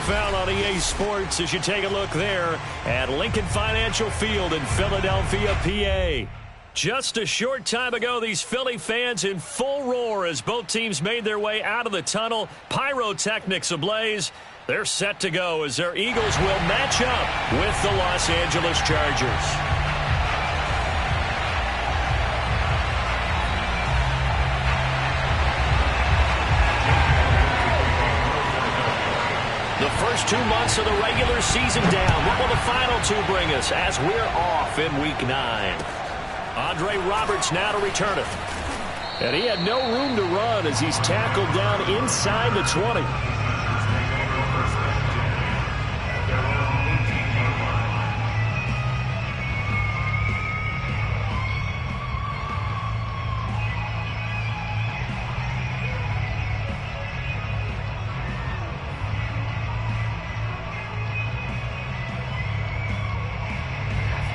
found on EA Sports as you take a look there at Lincoln Financial Field in Philadelphia, PA. Just a short time ago, these Philly fans in full roar as both teams made their way out of the tunnel. Pyrotechnics ablaze. They're set to go as their Eagles will match up with the Los Angeles Chargers. The first 2 months of the regular season down. What will the final two bring us as we're off in Week 9? Andre Roberts now to return it. And he had no room to run as he's tackled down inside the 20.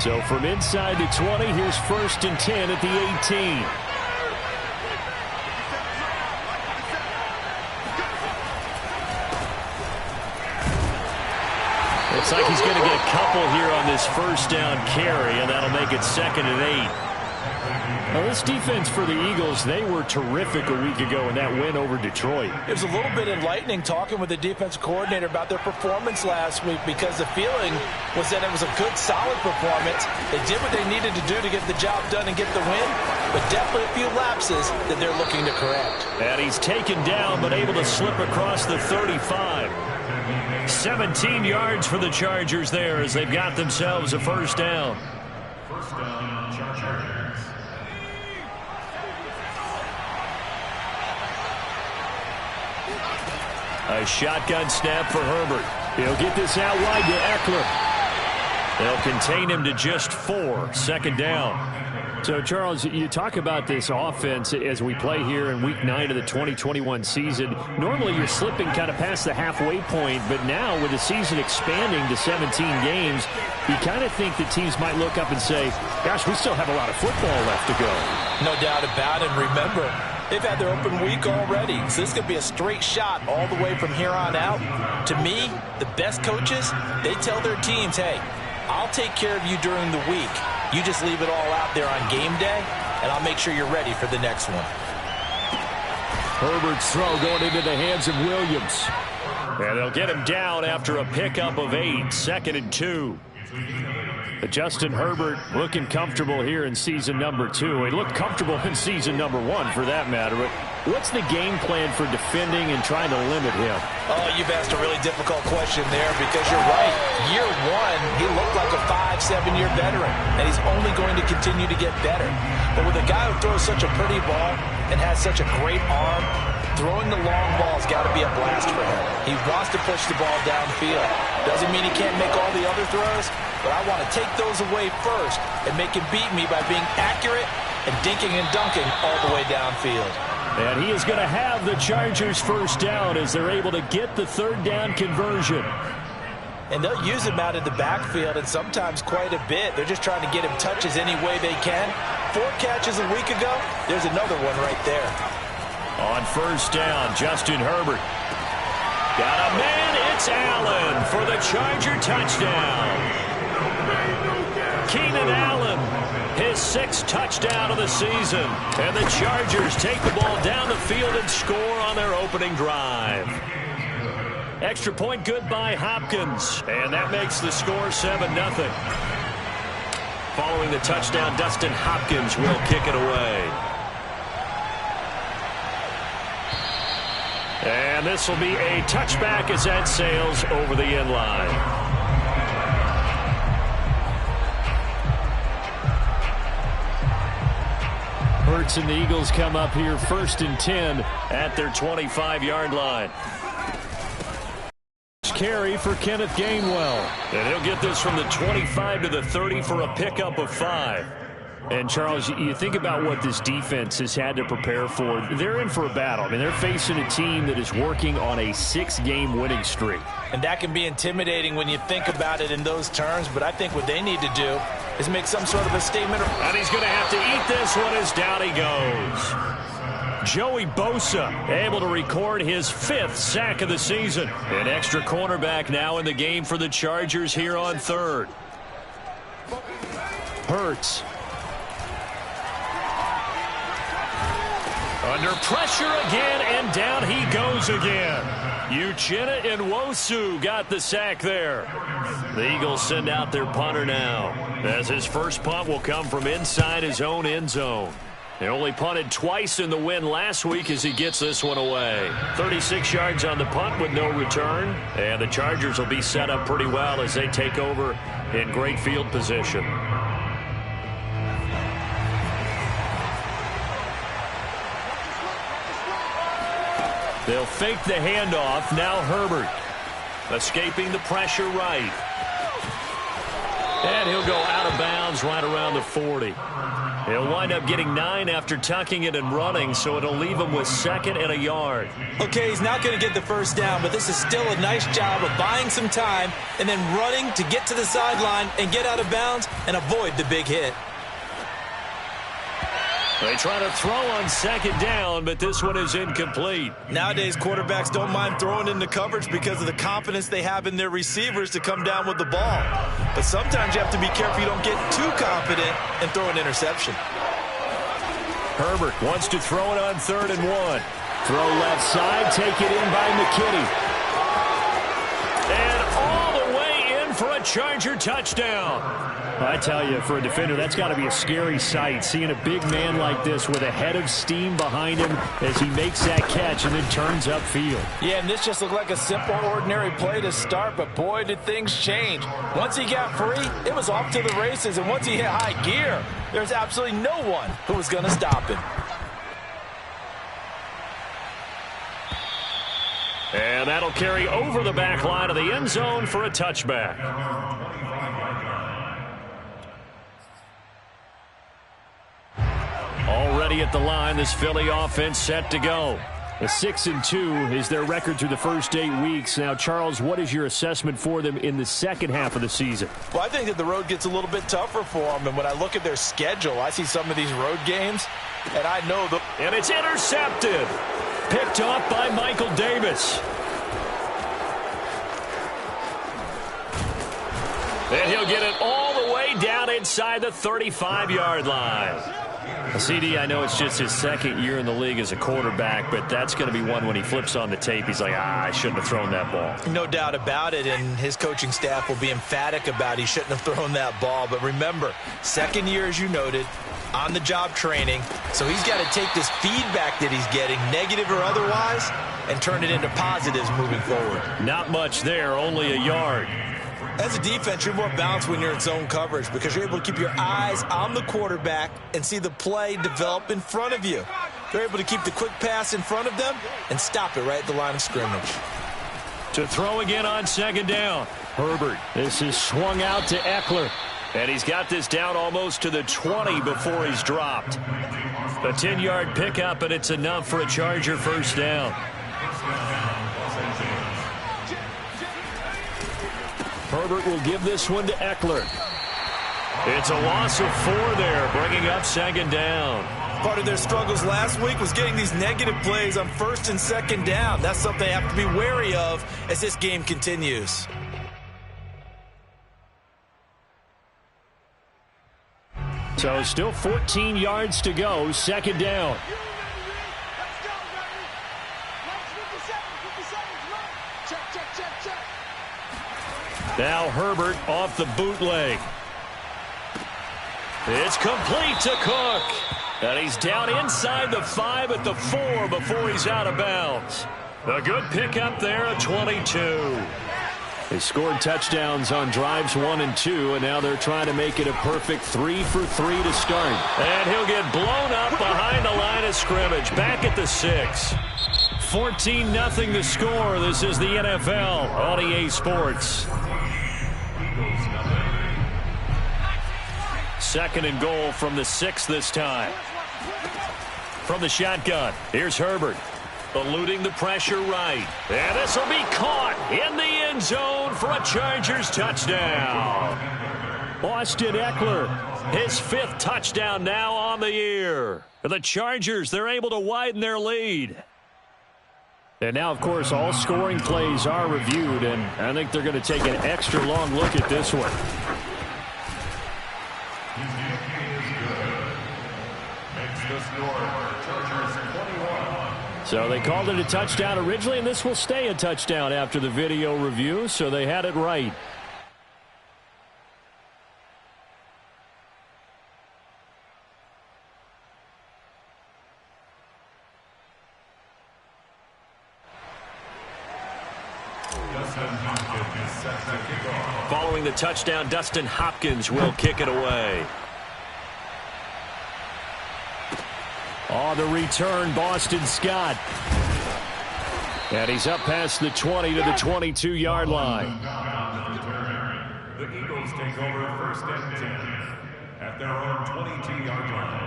So from inside the 20, here's 1st and 10 at the 18. Looks like he's going to get a couple here on this first down carry, and that'll make it 2nd and 8. Now, this defense for the Eagles, they were terrific a week ago in that win over Detroit. It was a little bit enlightening talking with the defensive coordinator about their performance last week because the feeling was that it was a good, solid performance. They did what they needed to do to get the job done and get the win, but definitely a few lapses that they're looking to correct. And he's taken down but able to slip across the 35. 17 yards for the Chargers there as they've got themselves a first down. First down, Chargers. A shotgun snap for Herbert. He'll get this out wide to Eckler. They'll contain him to just 4. 2nd down. So, Charles, you talk about this offense as we play here in Week 9 of the 2021 season. Normally, you're slipping kind of past the halfway point, but now with the season expanding to 17 games, you kind of think that teams might look up and say, gosh, we still have a lot of football left to go. No doubt about it. Remember, they've had their open week already, so this could be a straight shot all the way from here on out. To me, the best coaches, they tell their teams, hey, I'll take care of you during the week. You just leave it all out there on game day, and I'll make sure you're ready for the next one. Herbert's throw going into the hands of Williams. And they'll get him down after a pickup of 8. 2nd and 2. But Justin Herbert looking comfortable here in season number 2. He looked comfortable in season number 1 for that matter. But what's the game plan for defending and trying to limit him? Oh, you've asked a really difficult question there because you're right. Year 1, he looked like a 5-7-year veteran, and he's only going to continue to get better. But with a guy who throws such a pretty ball and has such a great arm, throwing the long ball's got to be a blast for him. He wants to push the ball downfield. Doesn't mean he can't make all the other throws, but I want to take those away first and make him beat me by being accurate and dinking and dunking all the way downfield. And he is going to have the Chargers first down as they're able to get the 3rd down conversion. And they'll use him out in the backfield and sometimes quite a bit. They're just trying to get him touches any way they can. 4 catches a week ago. There's another one right there. On first down, Justin Herbert. Got a man, it's Allen for the Charger touchdown. Keenan Allen, his 6th touchdown of the season. And the Chargers take the ball down the field and score on their opening drive. Extra point good by Hopkins. And that makes the score 7-0. Following the touchdown, Dustin Hopkins will kick it away. And this will be a touchback as that sails over the end line. Hurts and the Eagles come up here 1st and 10 at their 25-yard line. Carry for Kenneth Gainwell. And he'll get this from the 25 to the 30 for a pickup of 5. And, Charles, you think about what this defense has had to prepare for. They're in for a battle. I mean, they're facing a team that is working on a 6-game winning streak. And that can be intimidating when you think about it in those terms, but I think what they need to do is make some sort of a statement. And he's going to have to eat this one as down he goes. Joey Bosa able to record his 5th sack of the season. An extra cornerback now in the game for the Chargers here on 3rd. Hurts. Under pressure again, and down he goes again. Uchenna Nwosu got the sack there. The Eagles send out their punter now, as his first punt will come from inside his own end zone. They only punted twice in the win last week as he gets this one away. 36 yards on the punt with no return. And the Chargers will be set up pretty well as they take over in great field position. They'll fake the handoff. Now Herbert escaping the pressure right. And he'll go out of bounds right around the 40. He'll wind up getting 9 after tucking it and running, so it'll leave him with 2nd and a yard. Okay, he's not going to get the first down, but this is still a nice job of buying some time and then running to get to the sideline and get out of bounds and avoid the big hit. They try to throw on 2nd down, but this one is incomplete. Nowadays, quarterbacks don't mind throwing into coverage because of the confidence they have in their receivers to come down with the ball. But sometimes you have to be careful you don't get too confident and throw an interception. Herbert wants to throw it on 3rd and 1. Throw left side, take it in by McKinney. And all the way in for a Charger touchdown. I tell you, for a defender, that's got to be a scary sight, seeing a big man like this with a head of steam behind him as he makes that catch and then turns upfield. Yeah, and this just looked like a simple, ordinary play to start, but boy, did things change. Once he got free, it was off to the races, and once he hit high gear, there's absolutely no one who was going to stop him. And that'll carry over the back line of the end zone for a touchback. Already at the line, this Philly offense set to go. A 6-2 is their record through the first 8 weeks. Now, Charles, what is your assessment for them in the second half of the season? Well, I think that the road gets a little bit tougher for them. And when I look at their schedule, I see some of these road games, and I know the... And it's intercepted. Picked off by Michael Davis. And he'll get it all the way down inside the 35-yard line. CD, I know it's just his 2nd year in the league as a quarterback, but that's going to be one when he flips on the tape. He's like, I shouldn't have thrown that ball. No doubt about it, and his coaching staff will be emphatic about he shouldn't have thrown that ball. But remember, 2nd year, as you noted, on-the-job training, so he's got to take this feedback that he's getting, negative or otherwise, and turn it into positives moving forward. Not much there, only a yard. As a defense, you're more balanced when you're in zone coverage because you're able to keep your eyes on the quarterback and see the play develop in front of you. They're able to keep the quick pass in front of them and stop it right at the line of scrimmage. To throw again on 2nd down. Herbert. This is swung out to Eckler. And he's got this down almost to the 20 before he's dropped. A 10-yard pickup, and it's enough for a Charger first down. Herbert will give this one to Eckler. It's a loss of 4 there, bringing up 2nd down. Part of their struggles last week was getting these negative plays on 1st and 2nd down. That's something they have to be wary of as this game continues. So still 14 yards to go, 2nd down. Now Herbert off the bootleg. It's complete to Cook. And he's down inside the 5 at the 4 before he's out of bounds. A good pickup there at 22. They scored touchdowns on drives 1 and 2, and now they're trying to make it a perfect 3 for 3 to start. And he'll get blown up behind the line of scrimmage, back at the 6. 14-0 the score. This is the NFL on EA Sports. 2nd and goal from the 6 this time. From the shotgun, here's Herbert. Eluding the pressure right. And this will be caught in the end zone for a Chargers touchdown. Austin Eckler His 5th touchdown now on the year. For the Chargers, they're able to widen their lead. And now, of course, all scoring plays are reviewed, and I think they're going to take an extra long look at this one. So they called it a touchdown originally, and this will stay a touchdown after the video review, so they had it right. Following the touchdown, Dustin Hopkins will kick it away. On the return, Boston Scott. And he's up past the 20 to the 22-yard line. The Eagles take over 1st and 10 at their own 22-yard line.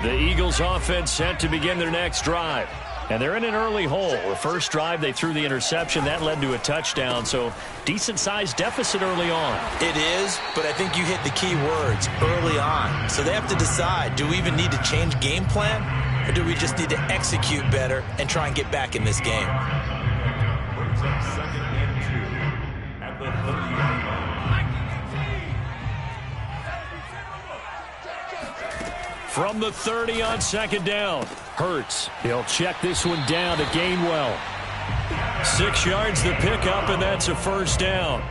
The Eagles offense set to begin their next drive. And they're in an early hole. The first drive, they threw the interception. That led to a touchdown, so decent-sized deficit early on. It is, but I think you hit the key words, early on. So they have to decide, do we even need to change game plan, or do we just need to execute better and try and get back in this game? Brings up 2nd and 2 at the 30-yard line. From the 30 on 2nd down. Hurts. He'll check this one down to Gainwell. 6 yards the pickup, and that's a 1st down.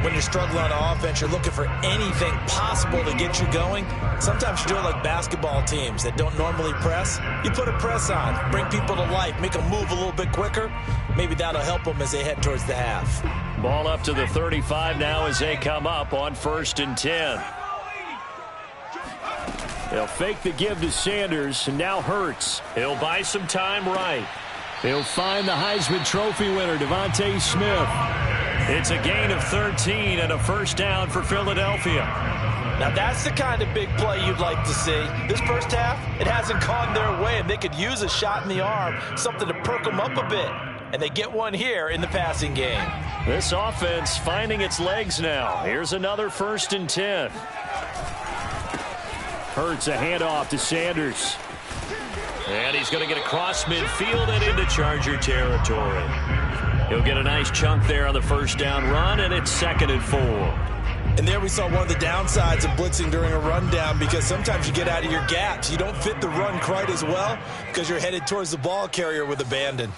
When you're struggling on offense, you're looking for anything possible to get you going. Sometimes you do it like basketball teams that don't normally press. You put a press on, bring people to life, make them move a little bit quicker. Maybe that'll help them as they head towards the half. Ball up to the 35 now as they come up on 1st and 10. They'll fake the give to Sanders, and now Hurts. He'll buy some time right. He'll find the Heisman Trophy winner, Devontae Smith. It's a gain of 13 and a 1st down for Philadelphia. Now that's the kind of big play you'd like to see. This first half, it hasn't gone their way, and they could use a shot in the arm, something to perk them up a bit. And they get one here in the passing game. This offense finding its legs now. Here's another 1st and 10. Hurts a handoff to Sanders. And he's going to get across midfield and into Charger territory. He'll get a nice chunk there on the 1st down run, and it's 2nd and 4. And there we saw one of the downsides of blitzing during a rundown, because sometimes you get out of your gaps. You don't fit the run quite as well because you're headed towards the ball carrier with abandon.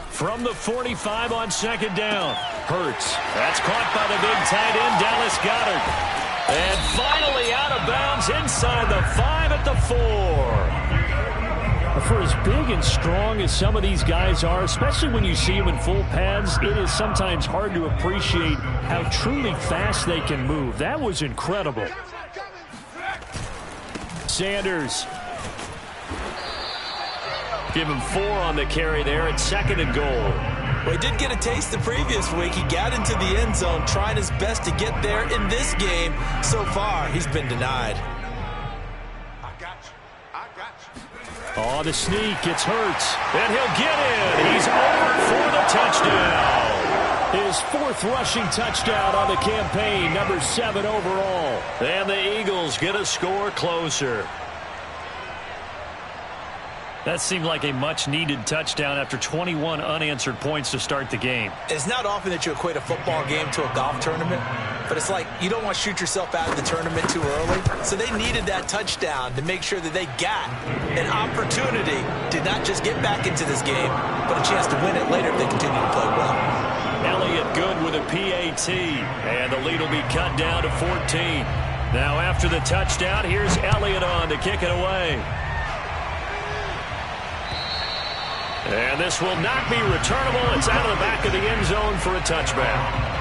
From the 45 on 2nd down. Hurts. That's caught by the big tight end, Dallas Goedert. And finally out of bounds inside the 5 at the 4. For as big and strong as some of these guys are, especially when you see them in full pads, it is sometimes hard to appreciate how truly fast they can move. That was incredible. Sanders. Give him 4 on the carry there at 2nd and goal. Well, he did get a taste the previous week. He got into the end zone trying his best to get there in this game. So far, he's been denied. Oh, the sneak. It's Hurts. And he'll get in. He's over for the touchdown. His 4th rushing touchdown on the campaign, number 7 overall. And the Eagles get a score closer. That seemed like a much-needed touchdown after 21 unanswered points to start the game. It's not often that you equate a football game to a golf tournament, but it's like you don't want to shoot yourself out of the tournament too early. So they needed that touchdown to make sure that they got an opportunity to not just get back into this game, but a chance to win it later if they continue to play well. Elliott good with a PAT, and the lead will be cut down to 14. Now after the touchdown, here's Elliott on to kick it away. And this will not be returnable. It's out of the back of the end zone for a touchback.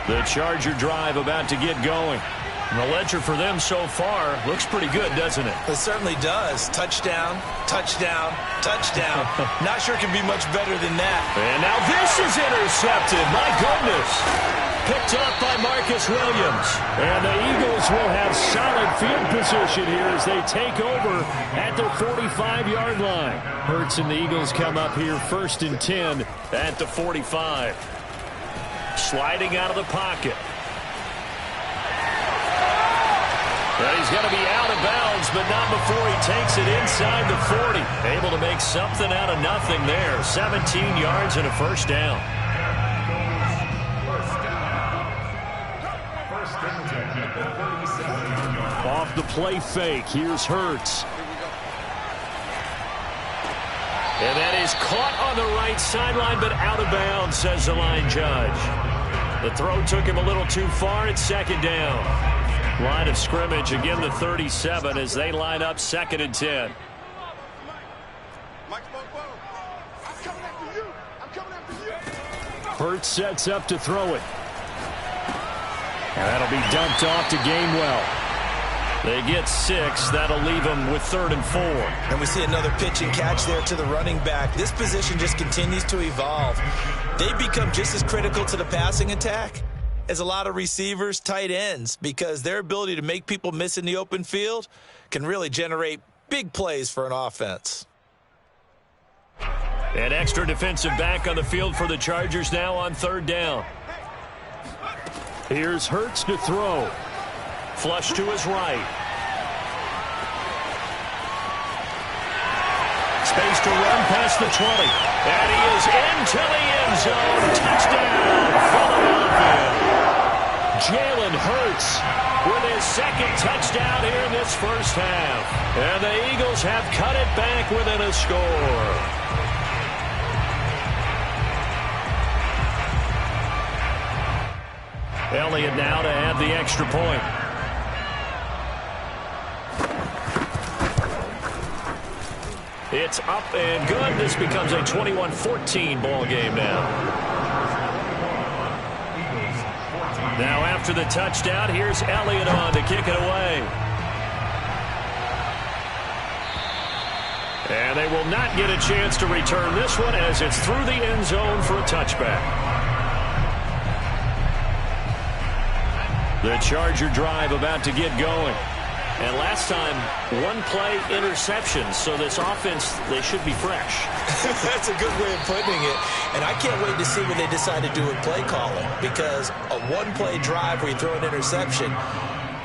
The Charger drive about to get going. And the ledger for them so far looks pretty good, doesn't it? It certainly does. Touchdown, touchdown, touchdown. Not sure it can be much better than that. And now this is intercepted. My goodness. Picked up by Marcus Williams. And the Eagles will have solid field position here as they take over at the 45-yard line. Hurts and the Eagles come up here 1st and 10 at the 45. Sliding out of the pocket. And he's going to be out of bounds, but not before he takes it inside the 40. Able to make something out of nothing there. 17 yards and a first down. Off the play fake. Here's Hurts. And that is caught on the right sideline, but out of bounds, says the line judge. The throw took him a little too far. It's 2nd down. Line of scrimmage, again the 37 as they line up 2nd and 10. Hurts sets up to throw it. And that'll be dumped off to Gainwell. They get 6. That'll leave them with 3rd and 4. And we see another pitch and catch there to the running back. This position just continues to evolve. They become just as critical to the passing attack as a lot of receivers, tight ends, because their ability to make people miss in the open field can really generate big plays for an offense. An extra defensive back on the field for the Chargers now on 3rd down. Here's Hurts to throw. Flush to his right. Space to run past the 20. And he is into the end zone. Touchdown, Philadelphia. Jalen Hurts with his 2nd touchdown here in this first half. And the Eagles have cut it back within a score. Elliott now to add the extra point. It's up and good. This becomes a 21-14 ball game now. Now after the touchdown, here's Elliott on to kick it away. And they will not get a chance to return this one as it's through the end zone for a touchback. The Charger drive about to get going. And last time, 1-play interception. So this offense, they should be fresh. That's a good way of putting it. And I can't wait to see what they decide to do with play calling. Because a 1-play drive where you throw an interception,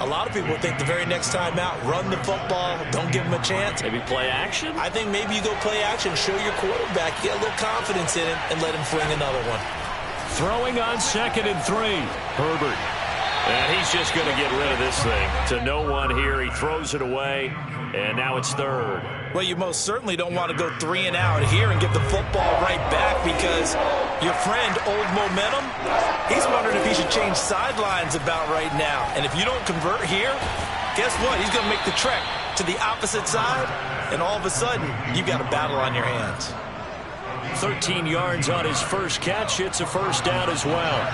a lot of people think the very next time out, run the football, don't give them a chance. Maybe play action? I think maybe you go play action, show your quarterback, get a little confidence in it, and let him fling another one. Throwing on 2nd and 3. Herbert. And he's just going to get rid of this thing to no one here. He throws it away, and now it's 3rd. Well, you most certainly don't want to go 3 and out here and give the football right back because your friend, Old Momentum, he's wondering if he should change sidelines about right now. And if you don't convert here, guess what? He's going to make the trek to the opposite side, and all of a sudden, you've got a battle on your hands. 13 yards on his first catch. It's a first down as well.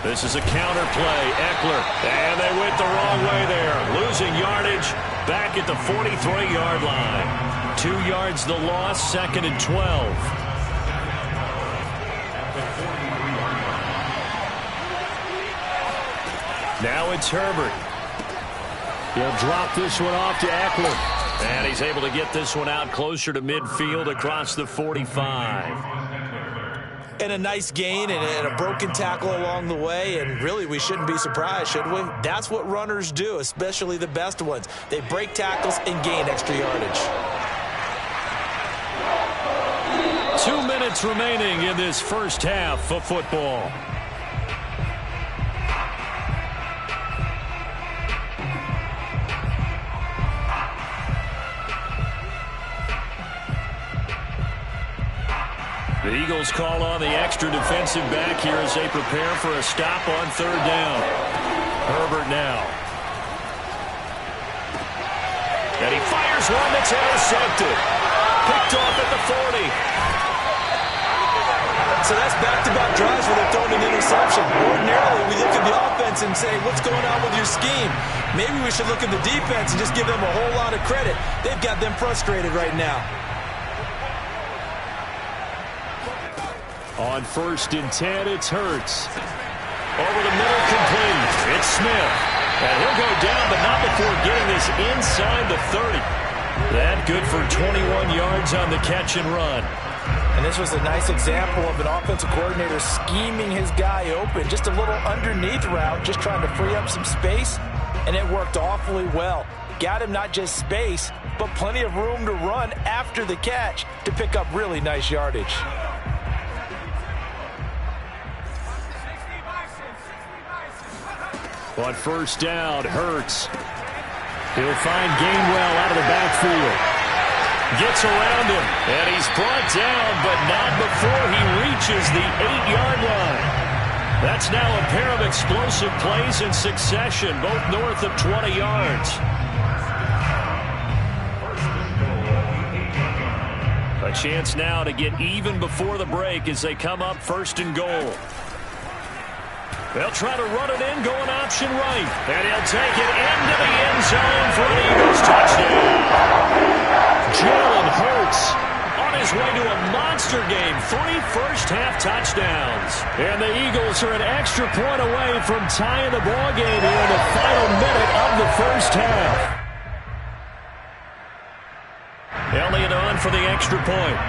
This is a counter play. Eckler. And they went the wrong way there. Losing yardage back at the 43-yard line. 2 yards the loss, 2nd and 12. Now it's Herbert. He'll drop this one off to Eckler. And he's able to get this one out closer to midfield across the 45. And a nice gain and a broken tackle along the way. And really, we shouldn't be surprised, should we? That's what runners do, especially the best ones. They break tackles and gain extra yardage. 2 minutes remaining in this first half of football. The Eagles call on the extra defensive back here as they prepare for a stop on 3rd down. Herbert now. And he fires one that's intercepted. Picked off at the 40. So that's back-to-back drives where they're throwing an interception. Ordinarily, we look at the offense and say, what's going on with your scheme? Maybe we should look at the defense and just give them a whole lot of credit. They've got them frustrated right now. On 1st and 10, it's Hurts. Over the middle, complete. It's Smith. And he'll go down, but not before getting this inside the 30. That good for 21 yards on the catch and run. And this was a nice example of an offensive coordinator scheming his guy open. Just a little underneath route, just trying to free up some space. And it worked awfully well. Got him not just space, but plenty of room to run after the catch to pick up really nice yardage. On 1st down, Hurts. He'll find Gainwell out of the backfield. Gets around him, and he's brought down, but not before he reaches the 8-yard line. That's now a pair of explosive plays in succession, both north of 20 yards. A chance now to get even before the break as they come up 1st and goal. They'll try to run it in, going option right. And he'll take it into the end zone for an Eagles touchdown. Jalen Hurts on his way to a monster game. 3 first-half touchdowns. And the Eagles are an extra point away from tying the ball game here in the final minute of the first half. Elliott on for the extra point.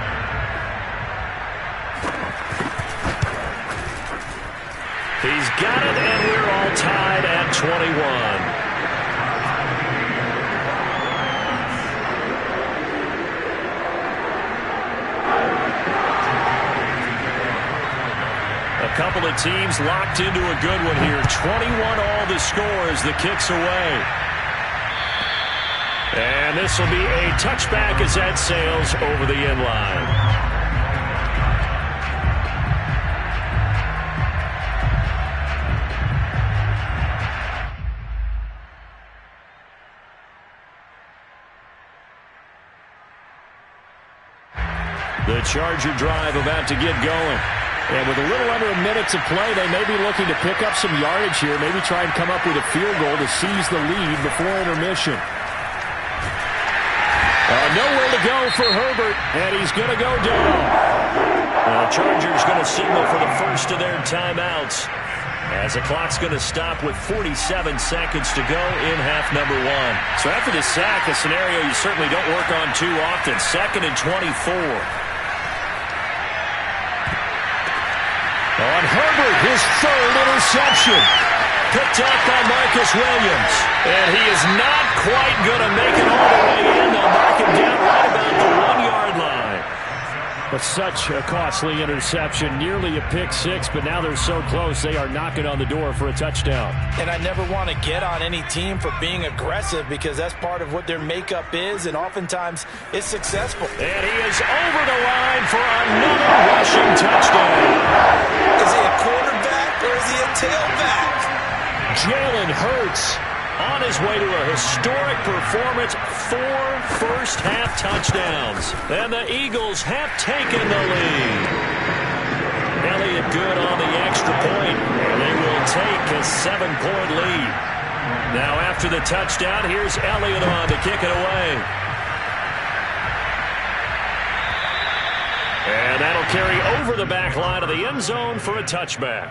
He's got it, and we're all tied at 21. A couple of teams locked into a good one here. 21 all the score as the kick's away. And this will be a touchback as that sails over the end line. The Charger drive about to get going. And with a little under a minute to play, they may be looking to pick up some yardage here, maybe try and come up with a field goal to seize the lead before intermission. Nowhere to go for Herbert, and he's going to go down. The Chargers going to signal for the first of their timeouts as the clock's going to stop with 47 seconds to go in half number 1. So after the sack, a scenario you certainly don't work on too often. 2nd and 24. On Herbert, his 3rd interception. Picked up by Marcus Williams. And he is not quite going to make it all the way in. They'll knock him down right about the 1-yard line. But such a costly interception. Nearly a pick six, but now they're so close they are knocking on the door for a touchdown. And I never want to get on any team for being aggressive because that's part of what their makeup is, and oftentimes it's successful. And he is over the line for another rushing touchdown. Is he a quarterback or is he a tailback? Jalen Hurts on his way to a historic performance, 4 first-half touchdowns. And the Eagles have taken the lead. Elliott good on the extra point, and they will take a 7-point lead. Now after the touchdown, here's Elliott on to kick it away. And that'll carry over the back line of the end zone for a touchback.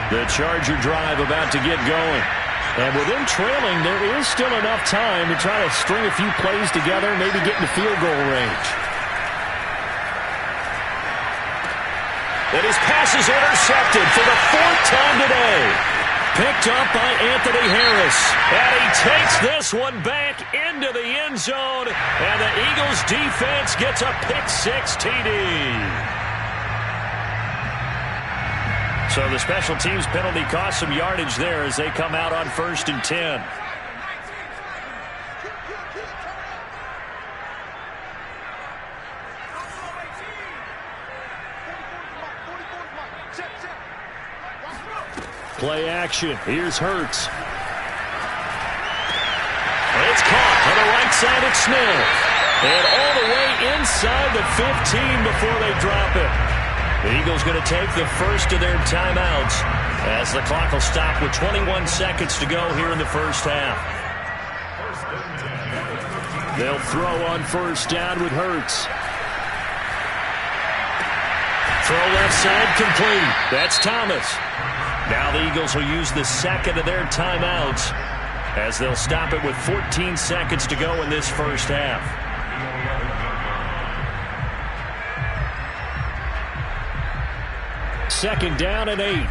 The Charger drive about to get going. And with them trailing, there is still enough time to try to string a few plays together, maybe get into field goal range. And his pass is intercepted for the 4th time today. Picked up by Anthony Harris. And he takes this one back into the end zone. And the Eagles defense gets a pick-6 TD. So the special teams penalty cost some yardage there as they come out on 1st and 10. Play action. Here's Hurts. It's caught on the right side. It's Smith. And all the way inside the 15 before they drop it. The Eagles going to take the first of their timeouts as the clock will stop with 21 seconds to go here in the first half. They'll throw on first down with Hurts. Throw left side complete. That's Thomas. Now the Eagles will use the second of their timeouts as they'll stop it with 14 seconds to go in this first half. Second down and 8.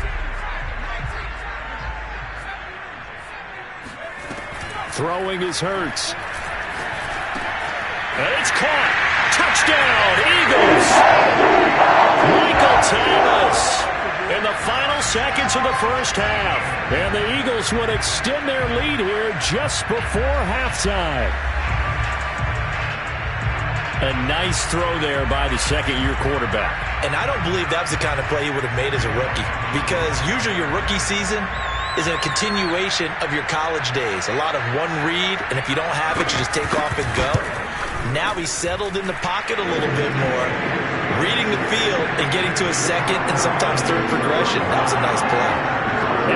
Throwing is Hurts. And it's caught. Touchdown, Eagles. Michael Thomas in the final seconds of the first half. And the Eagles would extend their lead here just before halftime. A nice throw there by the second-year quarterback. And I don't believe that was the kind of play he would have made as a rookie, because usually your rookie season is a continuation of your college days. A lot of one read, and if you don't have it, you just take off and go. Now he's settled in the pocket a little bit more, reading the field and getting to a second and sometimes third progression. That was a nice play.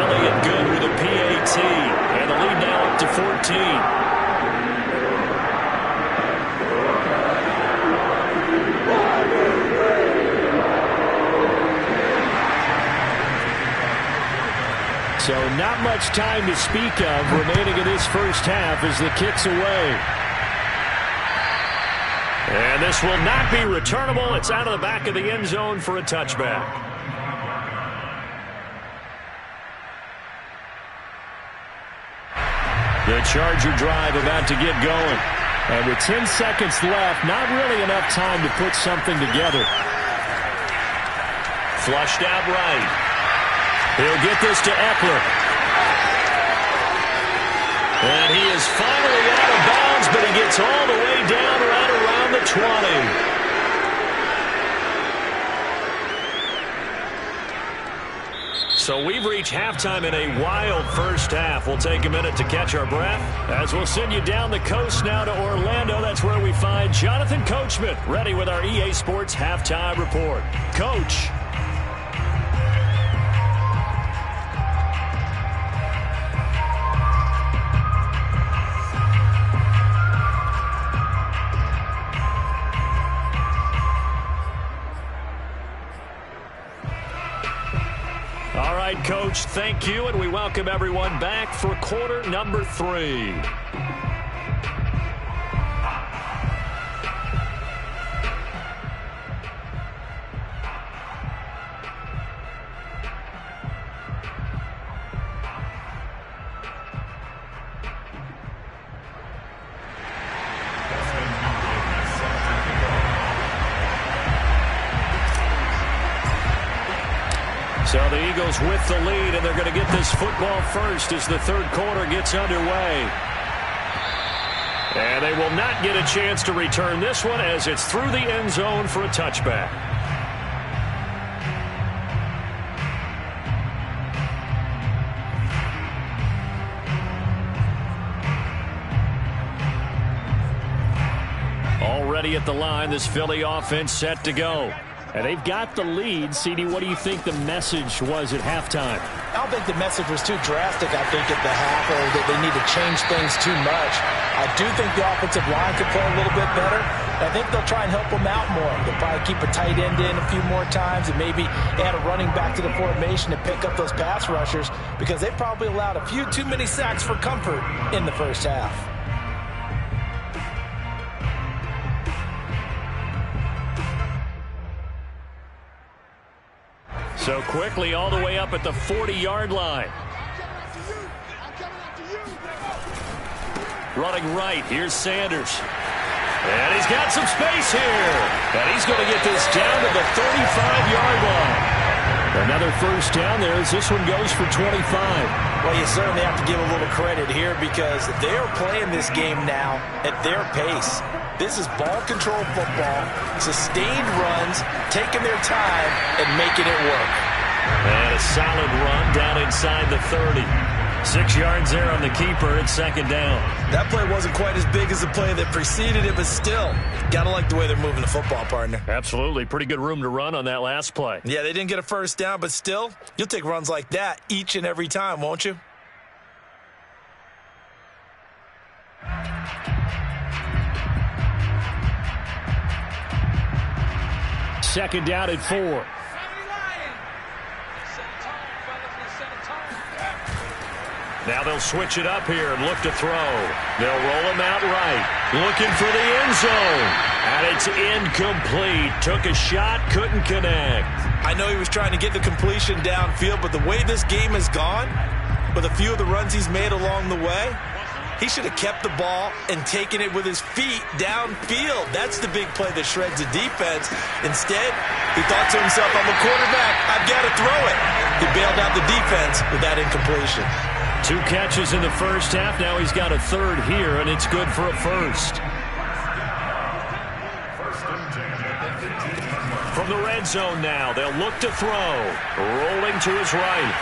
Elliott good with a PAT, and the lead now up to 14. So not much time to speak of remaining in this first half as the kick's away. And this will not be returnable. It's out of the back of the end zone for a touchback. The Charger drive about to get going. And with 10 seconds left, not really enough time to put something together. Flushed out right. He'll get this to Eckler. And he is finally out of bounds, but he gets all the way down right around the 20. So we've reached halftime in a wild first half. We'll take a minute to catch our breath as we'll send you down the coast now to Orlando. That's where we find Jonathan Coachman ready with our EA Sports Halftime Report. Coach. All right, Coach, thank you, and we welcome everyone back for quarter number 3. So the Eagles with the lead, and they're going to get this football first as the third quarter gets underway. And they will not get a chance to return this one as it's through the end zone for a touchback. Already at the line, this Philly offense set to go. And they've got the lead. CD, what do you think the message was at halftime? I don't think the message was too drastic, I think, at the half, or that they need to change things too much. I do think the offensive line could play a little bit better. I think they'll try and help them out more. They'll probably keep a tight end in a few more times and maybe add a running back to the formation to pick up those pass rushers, because they probably allowed a few too many sacks for comfort in the first half. So quickly all the way up at the 40-yard line. Running right, here's Sanders. And he's got some space here. And he's going to get this down to the 35-yard line. Another first down there as this one goes for 25. Well, you certainly have to give a little credit here, because they're playing this game now at their pace. This is ball control football, sustained runs, taking their time and making it work. And a solid run down inside the 30. 6 yards there on the keeper. It's second down. That play wasn't quite as big as the play that preceded it, but still, got to like the way they're moving the football, partner. Absolutely. Pretty good room to run on that last play. Yeah, they didn't get a first down, but still, you'll take runs like that each and every time, won't you? Second down at 4. Now they'll switch it up here and look to throw. They'll roll him out right. Looking for the end zone. And it's incomplete. Took a shot, couldn't connect. I know he was trying to get the completion downfield, but the way this game has gone, with a few of the runs he's made along the way, he should have kept the ball and taken it with his feet downfield. That's the big play that shreds the defense. Instead, he thought to himself, I'm a quarterback, I've got to throw it. He bailed out the defense with that incompletion. 2 catches in the first half. Now he's got a third here, and it's good for a first. From the red zone now, they'll look to throw. Rolling to his right.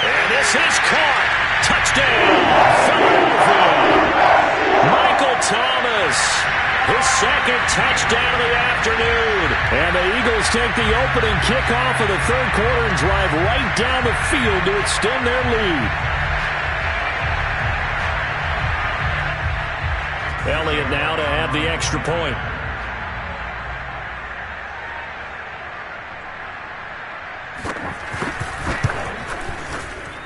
And this is caught. Touchdown, Philadelphia. Michael Thomas, his second touchdown of the afternoon. And the Eagles take the opening kickoff of the third quarter and drive right down the field to extend their lead. Elliott now to add the extra point.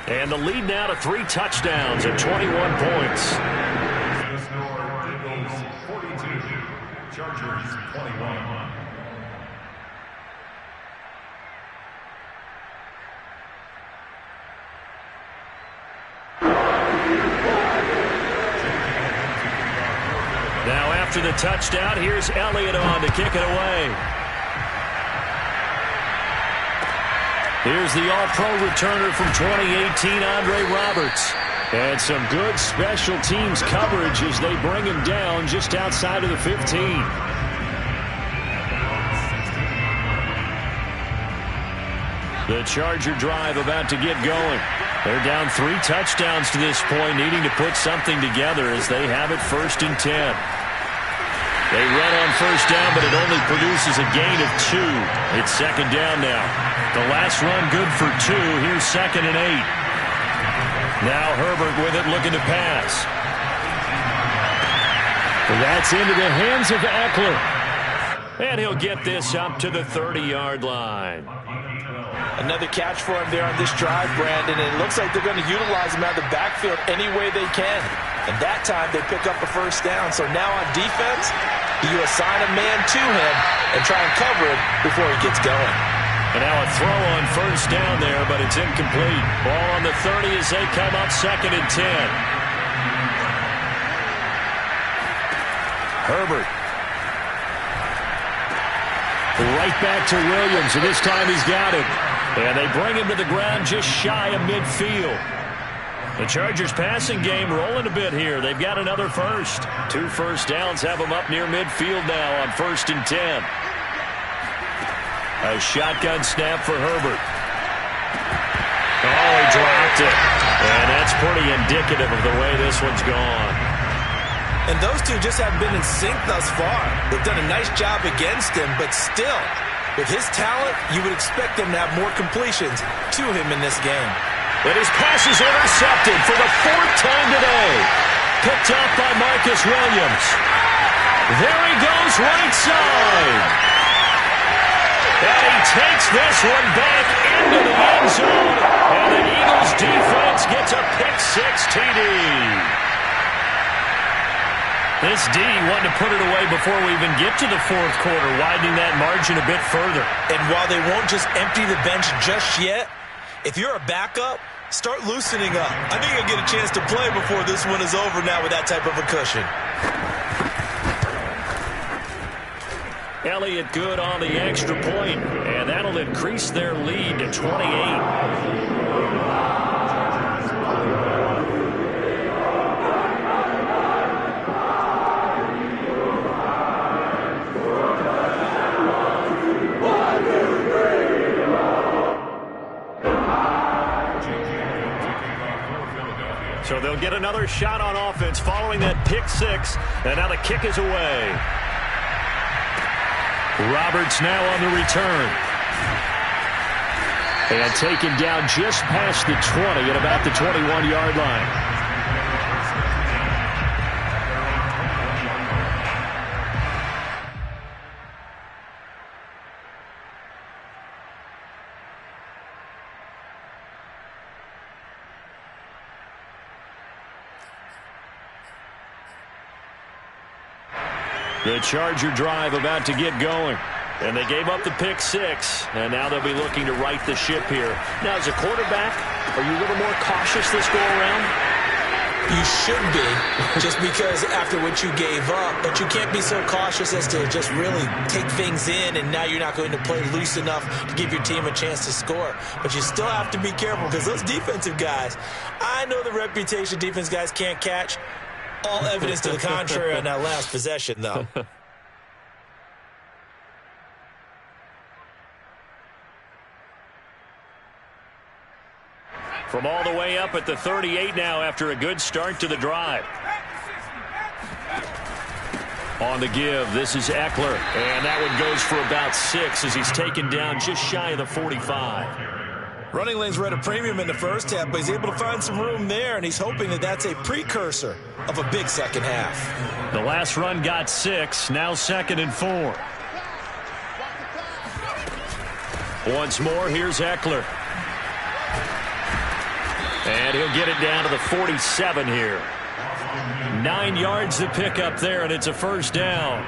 And the lead now to 3 touchdowns and 21 points. The score, Eagles 42, Chargers 21. Now after the touchdown, here's Elliott on to kick it away. Here's the all-pro returner from 2018, Andre Roberts. And some good special teams coverage as they bring him down just outside of the 15. The Charger drive about to get going. They're down 3 touchdowns to this point, needing to put something together as they have it 1st and 10. They run on first down, but it only produces a gain of 2. It's second down now. The last run good for 2. Here's 2nd and 8. Now Herbert with it, looking to pass. That's into the hands of Eckler. And he'll get this up to the 30-yard line. Another catch for him there on this drive, Brandon, and it looks like they're going to utilize him out of the backfield any way they can. And that time they pick up a first down. So now on defense, you assign a man to him and try and cover it before he gets going. And now a throw on first down there, but it's incomplete. Ball on the 30 as they come up 2nd and 10. Herbert. Right back to Williams, and this time he's got it. And they bring him to the ground just shy of midfield. The Chargers passing game rolling a bit here. They've got another first. 2 first downs have them up near midfield now on 1st and 10. A shotgun snap for Herbert. Oh, he dropped it. And that's pretty indicative of the way this one's gone. And those two just haven't been in sync thus far. They've done a nice job against him, but still, with his talent, you would expect them to have more completions to him in this game. And his pass is intercepted for the 4th time today. Picked up by Marcus Williams. There he goes right side. And he takes this one back into the end zone. And the Eagles defense gets a pick-6 TD. This D wanted to put it away before we even get to the 4th quarter, widening that margin a bit further. And while they won't just empty the bench just yet, if you're a backup, start loosening up. I think you'll get a chance to play before this one is over now with that type of a cushion. Elliott good on the extra point, and that'll increase their lead to 28. So they'll get another shot on offense following that pick six. And now the kick is away. Roberts now on the return. And taken down just past the 20 at about the 21-yard line. The Charger drive about to get going. And they gave up the pick six, and now they'll be looking to right the ship here. Now, as a quarterback, are you a little more cautious this go-around? You should be, just because after what you gave up, but you can't be so cautious as to just really take things in, and now you're not going to play loose enough to give your team a chance to score. But you still have to be careful, because those defensive guys, I know the reputation defense guys can't catch. All evidence to the contrary on that last possession, though. From all the way up at the 38 now after a good start to the drive. On the give, this is Eckler. And that one goes for about 6 as he's taken down just shy of the 45. Running lanes were at a premium in the first half, but he's able to find some room there, and he's hoping that that's a precursor of a big second half. The last run got 6, now 2nd and 4. Once more, here's Eckler. And he'll get it down to the 47 here. 9 yards to pick up there, and it's a first down.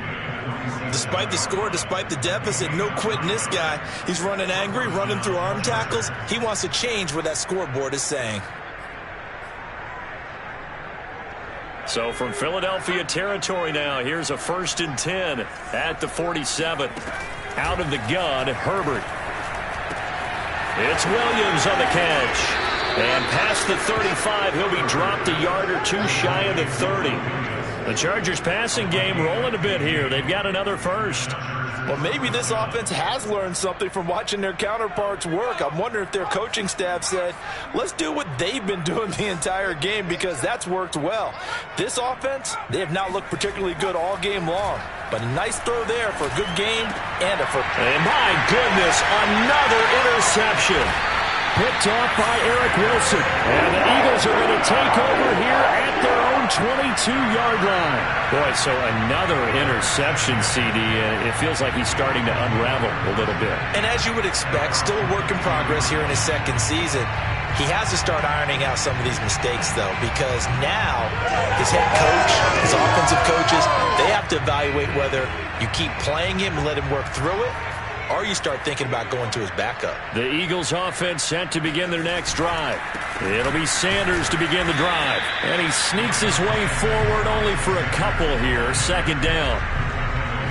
Despite the score, despite the deficit, no quitting this guy. He's running angry, running through arm tackles. He wants to change what that scoreboard is saying. So from Philadelphia territory now, here's a 1st and 10 at the 47. Out of the gun, Herbert. It's Williams on the catch. And past the 35, he'll be dropped a yard or 2 shy of the 30. The Chargers passing game rolling a bit here. They've got another first. Well, maybe this offense has learned something from watching their counterparts work. I'm wondering if their coaching staff said, let's do what they've been doing the entire game, because that's worked well. This offense, they have not looked particularly good all game long. But a nice throw there for a good game and a first. And my goodness, another interception. Picked off by Eric Wilson. And the Eagles are going to take over here at their own 22-yard line. Boy, so another interception, CD. It feels like he's starting to unravel a little bit. And as you would expect, still a work in progress here in his second season. He has to start ironing out some of these mistakes, though, because now his head coach, his offensive coaches, they have to evaluate whether you keep playing him and let him work through it, or you start thinking about going to his backup. The Eagles offense set to begin their next drive. It'll be Sanders to begin the drive. And he sneaks his way forward only for a couple here. 2nd down.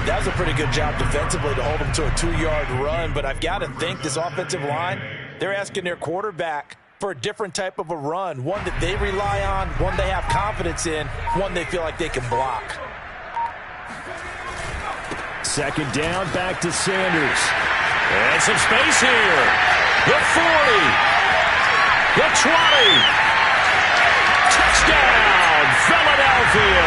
That was a pretty good job defensively to hold him to a 2-yard run. But I've got to think this offensive line, they're asking their quarterback for a different type of a run. One that they rely on, one they have confidence in, one they feel like they can block. 2nd down, back to Sanders. And some space here. The 40. The 20. Touchdown, Philadelphia.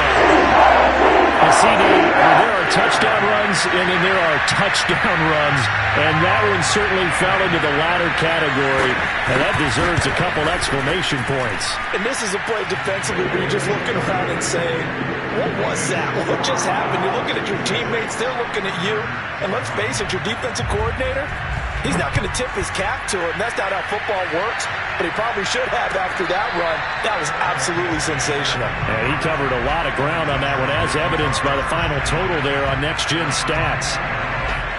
CD, there are touchdown runs, and then there are touchdown runs. And that one certainly fell into the latter category. And that deserves a couple exclamation points. And this is a play defensively where you're just looking around and saying, what was that? What just happened? You're looking at your teammates, they're looking at you. And let's face it, your defensive coordinator, he's not going to tip his cap to it, and that's not how football works. But he probably should have after that run. That was absolutely sensational. And he covered a lot of ground on that one, as evidenced by the final total there on Next Gen Stats.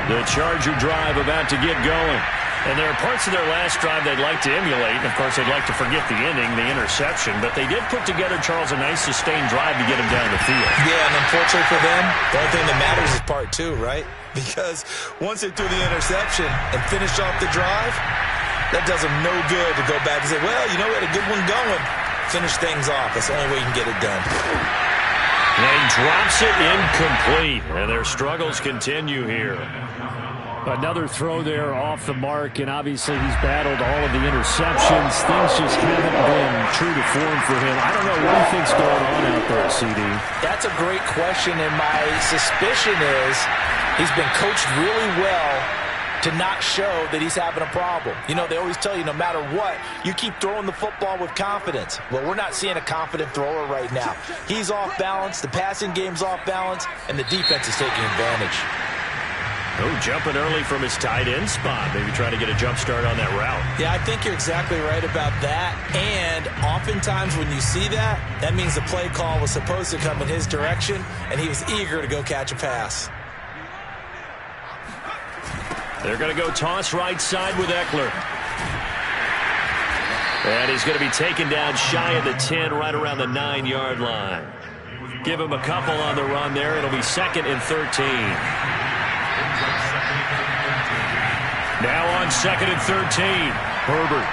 The Charger drive about to get going. And there are parts of their last drive they'd like to emulate. And, of course, they'd like to forget the ending, the interception. But they did put together, Charles, a nice sustained drive to get him down the field. Yeah, and unfortunately for them, the only thing that matters is part 2, right? Because once they threw the interception and finished off the drive, that does them no good to go back and say, well, you know, we had a good one going. Finish things off. That's the only way you can get it done. And drops it incomplete. And their struggles continue here. Another throw there off the mark, and obviously he's battled all of the interceptions. Things just haven't been true to form for him. I don't know what he thinks going on out there, CD. That's a great question, and my suspicion is he's been coached really well to not show that he's having a problem. You know, they always tell you no matter what, you keep throwing the football with confidence. Well, we're not seeing a confident thrower right now. He's off balance, the passing game's off balance, and the defense is taking advantage. Oh, jumping early from his tight end spot. Maybe trying to get a jump start on that route. Yeah, I think you're exactly right about that. And oftentimes when you see that, that means the play call was supposed to come in his direction, and he was eager to go catch a pass. They're going to go toss right side with Eckler. And he's going to be taken down shy of the 10, right around the 9-yard line. Give him a couple on the run there. It'll be 2nd and 13. Now on 2nd and 13, Herbert.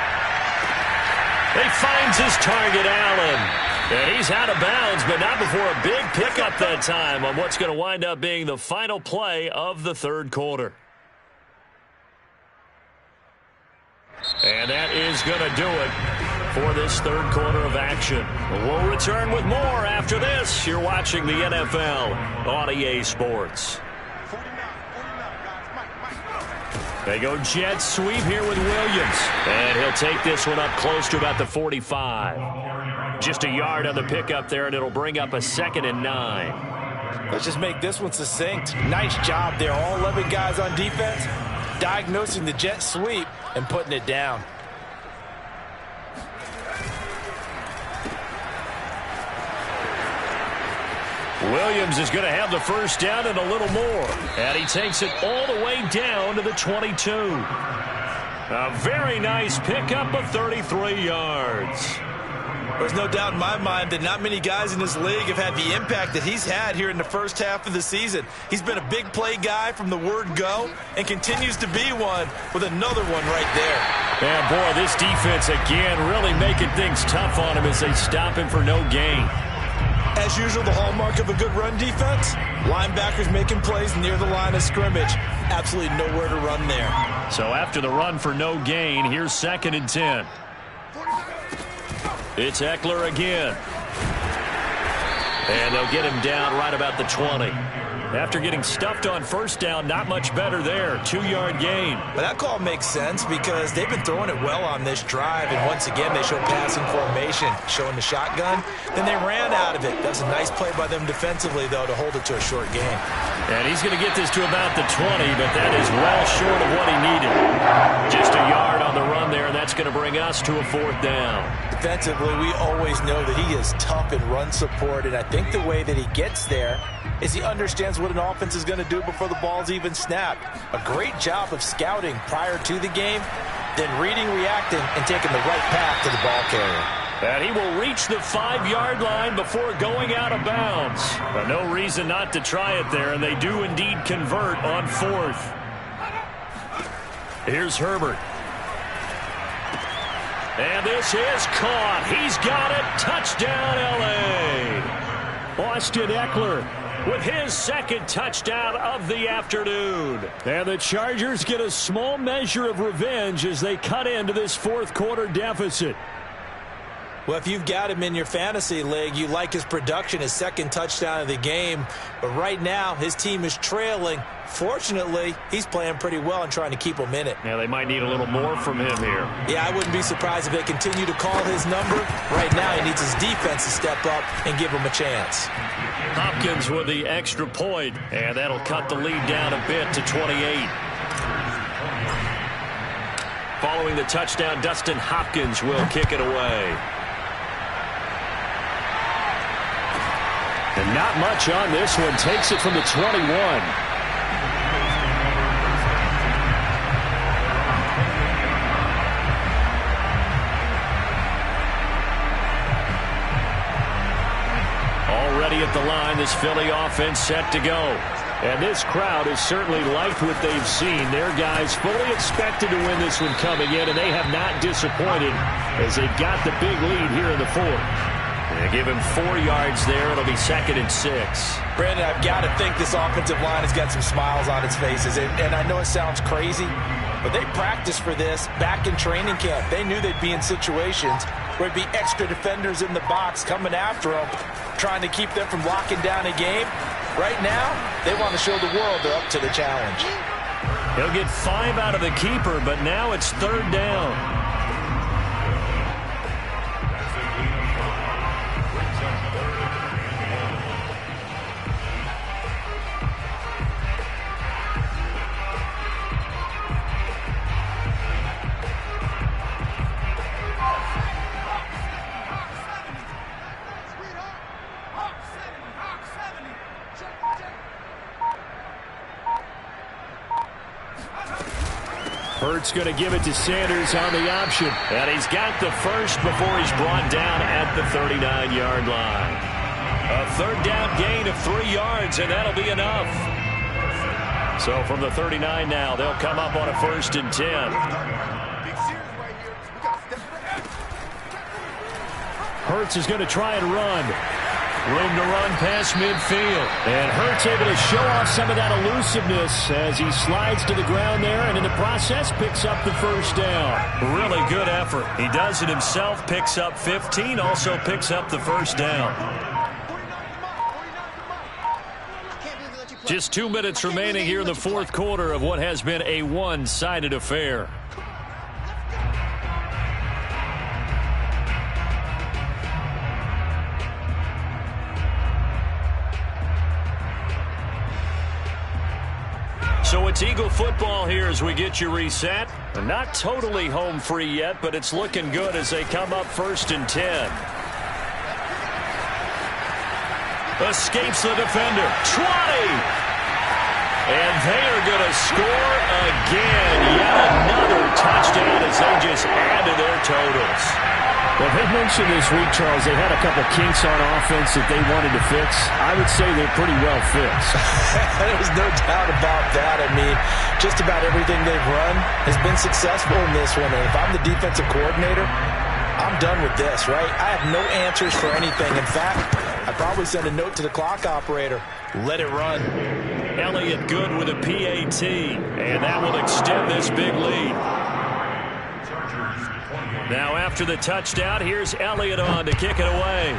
He finds his target, Allen. And he's out of bounds, but not before a big pickup that time on what's going to wind up being the final play of the third quarter. And that is going to do it for this third quarter of action. We'll return with more after this. You're watching the NFL on EA Sports. They go jet sweep here with Williams. And he'll take this one up close to about the 45. Just a yard on the pickup there, and it'll bring up a 2nd and 9. Let's just make this one succinct. Nice job there. All 11 guys on defense diagnosing the jet sweep and putting it down. Williams is going to have the first down and a little more. And he takes it all the way down to the 22. A very nice pickup of 33 yards. There's no doubt in my mind that not many guys in this league have had the impact that he's had here in the first half of the season. He's been a big play guy from the word go and continues to be one with another one right there. And boy, this defense again really making things tough on him as they stop him for no gain. As usual, the hallmark of a good run defense, linebackers making plays near the line of scrimmage. Absolutely nowhere to run there. So after the run for no gain, here's 2nd and 10. It's Eckler again. And they'll get him down right about the 20. After getting stuffed on first down, not much better there. 2-yard gain. But that call makes sense because they've been throwing it well on this drive. And once again, they show passing formation, showing the shotgun. Then they ran out of it. That was a nice play by them defensively, though, to hold it to a short gain. And he's going to get this to about the 20, but that is well short of what he needed. Just a yard on the run there, and that's going to bring us to a 4th down. Defensively, we always know that he is tough in run support, and I think the way that he gets there is he understands what an offense is going to do before the ball's even snapped. A great job of scouting prior to the game, then reading, reacting, and taking the right path to the ball carrier. And he will reach the 5-yard line before going out of bounds. But no reason not to try it there, and they do indeed convert on 4th. Here's Herbert. And this is caught. He's got it. Touchdown, L.A. Austin Eckler with his 2nd touchdown of the afternoon. And the Chargers get a small measure of revenge as they cut into this 4th quarter deficit. Well, if you've got him in your fantasy league, you like his production, his 2nd touchdown of the game. But right now, his team is trailing. Fortunately, he's playing pretty well and trying to keep them in it. Yeah, they might need a little more from him here. Yeah, I wouldn't be surprised if they continue to call his number. Right now, he needs his defense to step up and give him a chance. Hopkins with the extra point, and that'll cut the lead down a bit to 28. Following the touchdown, Dustin Hopkins will kick it away. And not much on this one. Takes it from the 21. Already at the line, this Philly offense set to go. And this crowd has certainly liked what they've seen. Their guys fully expected to win this one coming in, and they have not disappointed as they've got the big lead here in the 4th. They give him 4 yards there. It'll be 2nd and 6. Brandon, I've got to think this offensive line has got some smiles on its faces. And I know it sounds crazy, but they practiced for this back in training camp. They knew they'd be in situations where there'd be extra defenders in the box coming after them, trying to keep them from locking down a game. Right now, they want to show the world they're up to the challenge. He'll get 5 out of the keeper, but now it's 3rd down. Hurts going to give it to Sanders on the option. And he's got the first before he's brought down at the 39-yard line. A 3rd down gain of 3 yards, and that'll be enough. So from the 39 now, they'll come up on a 1st and 10. Hurts is going to try and run. Room to run past midfield. And Hurts able to show off some of that elusiveness as he slides to the ground there, and in the process picks up the 1st down. Really good effort. He does it himself, picks up 15, also picks up the 1st down. Just 2 minutes remaining here in the 4th quarter of what has been a one-sided affair. So it's Eagle football here as we get you reset. Not totally home free yet, but it's looking good as they come up 1st and 10. Escapes the defender. 20! And they are going to score again. Yet another touchdown as they just add to their totals. Well, they mentioned this week, Charles, they had a couple kinks on offense that they wanted to fix. I would say they're pretty well fixed. There's no doubt about that. I mean, just about everything they've run has been successful in this one. And if I'm the defensive coordinator, I'm done with this, right? I have no answers for anything. In fact, I'd probably send a note to the clock operator. Let it run. Elliott good with a PAT, and that will extend this big lead. Now after the touchdown, here's Elliott on to kick it away.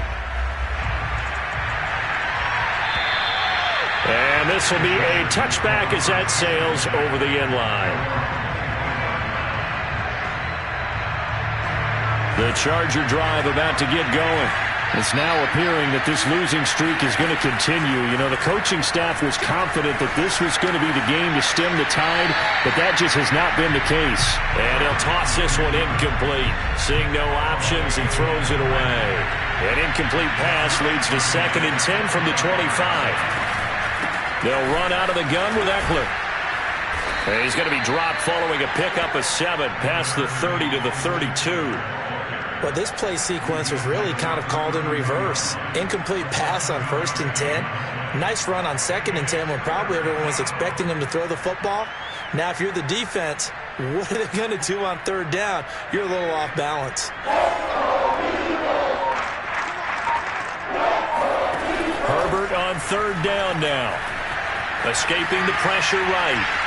And this will be a touchback as that sails over the end line. The Charger drive about to get going. It's now appearing that this losing streak is going to continue. You know, the coaching staff was confident that this was going to be the game to stem the tide, but that just has not been the case. And he'll toss this one incomplete. Seeing no options, he throws it away. An incomplete pass leads to 2nd and 10 from the 25. They'll run out of the gun with Eckler. And he's going to be dropped following a pickup of 7 past the 30 to the 32. Well, this play sequence was really kind of called in reverse. Incomplete pass on 1st and 10. Nice run on 2nd and 10 when probably everyone was expecting him to throw the football. Now, if you're the defense, what are they going to do on 3rd down? You're a little off balance. Herbert on 3rd down now. Escaping the pressure right.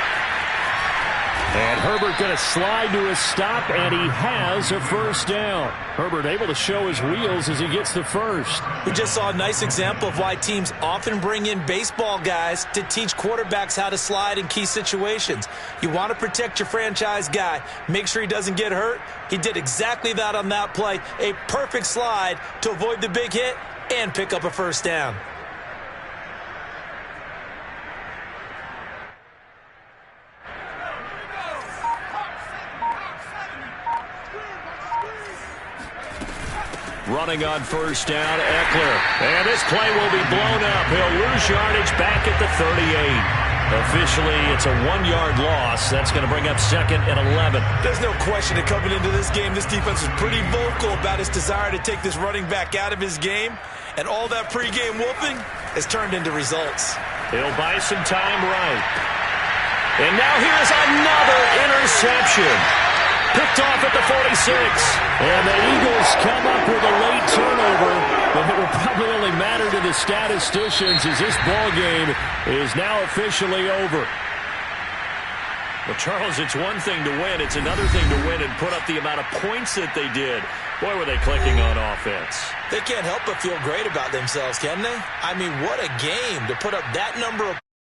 And Herbert going to slide to a stop, and he has a 1st down. Herbert able to show his wheels as he gets the first. We just saw a nice example of why teams often bring in baseball guys to teach quarterbacks how to slide in key situations. You want to protect your franchise guy. Make sure he doesn't get hurt. He did exactly that on that play. A perfect slide to avoid the big hit and pick up a 1st down. Running on 1st down, Eckler. And this play will be blown up. He'll lose yardage back at the 38. Officially, it's a 1-yard loss. That's going to bring up 2nd and 11. There's no question that coming into this game, this defense was pretty vocal about his desire to take this running back out of his game. And all that pregame whooping has turned into results. He'll buy some time right. And now here's another interception. Picked off at the 46. And the Eagles come up with a late turnover, but it will probably only matter to the statisticians as this ball game is now officially over. Well, Charles, it's one thing to win. It's another thing to win and put up the amount of points that they did. Boy, were they clicking on offense. They can't help but feel great about themselves, can they? I mean, what a game to put up that number of